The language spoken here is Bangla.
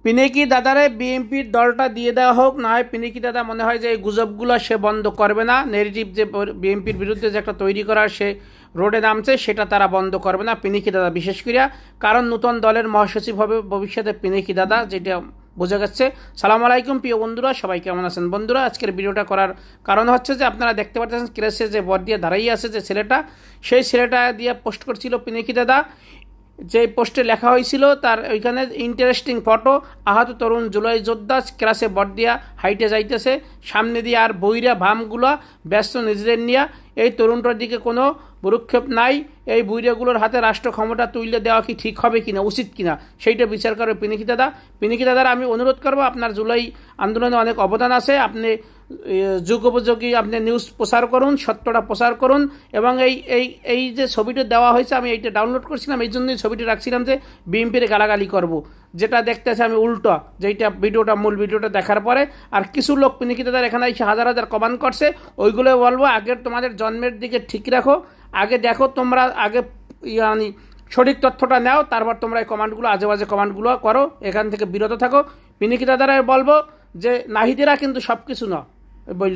পিনাকি দাদারে বিএনপির দলটা দিয়ে দেওয়া হোক, না হয় পিনাকি দাদা মনে হয় যে এই গুজবগুলো সে বন্ধ করবে না। নেগেটিভ যে বিএনপির বিরুদ্ধে যে একটা তৈরি করার সে রোডে নামছে সেটা তারা বন্ধ করবে না, পিনাকি দাদা বিশেষ করিয়া। কারণ নূতন দলের মহাসচিব হবে ভবিষ্যতে পিনাকি দাদা, যেটা বোঝা যাচ্ছে। সালাম আলাইকুম প্রিয় বন্ধুরা, সবাই কেমন আছেন? বন্ধুরা, আজকের ভিডিওটা করার কারণ হচ্ছে যে আপনারা দেখতে পাচ্ছেন ক্রেসে যে বর দিয়ে দাঁড়াইয়ে আছে যে ছেলেটা, সেই ছেলেটা দিয়ে পোস্ট করছিল পিনাকি দাদা। যে পোস্টে লেখা হয়েছিল তার ওইখানে ইন্টারেস্টিং ফটো, আহত তরুণ জুলাই যোদ্ধা ক্লাসে বর্দিয়া হাইটে যাইতেছে, সামনে দিয়ে আর বইরা ভামগুলা ব্যস্ত নিজেদের নিয়ে। এই তরুণটার দিকে কোনো ভ্রুক্ষেপ নাই। এই বুইরাগুলোর হাতে রাষ্ট্র ক্ষমতা তুলে দেওয়া কি ঠিক হবে কিনা, উচিত কিনা, সেইটা বিচার করবে পিনাকি দাদা। পিনাকি দাদার আমি অনুরোধ করবো, আপনার জুলাই আন্দোলনে অনেক অবদান আছে, আপনি যুগোপযোগী আপনি নিউজ প্রচার করুন, সত্যটা প্রচার করুন। এবং এই এই এই যে ছবিটা দেওয়া হয়েছে, আমি এইটা ডাউনলোড করছিলাম, এই জন্যই ছবিটা রাখছিলাম যে বিএনপির গালাগালি করব। যেটা দেখতেছে আমি উল্টো, যেইটা ভিডিওটা মূল ভিডিওটা দেখার পরে। আর কিছু লোক পিনাকি দাদার এখানে এসে হাজার হাজার কমেন্ট করছে, ওইগুলো বলবো আগের তোমাদের জন্মের দিকে ঠিক রাখো, আগে দেখো তোমরা, আগে সঠিক তথ্যটা নাও, তারপর তোমরা এই কমেন্টগুলো আজে বাজে কমেন্টগুলো করো, এখান থেকে বিরত থাকো। পিনাকি দাদারা বলবো যে নাহিদেরা কিন্তু সব কিছু না বললে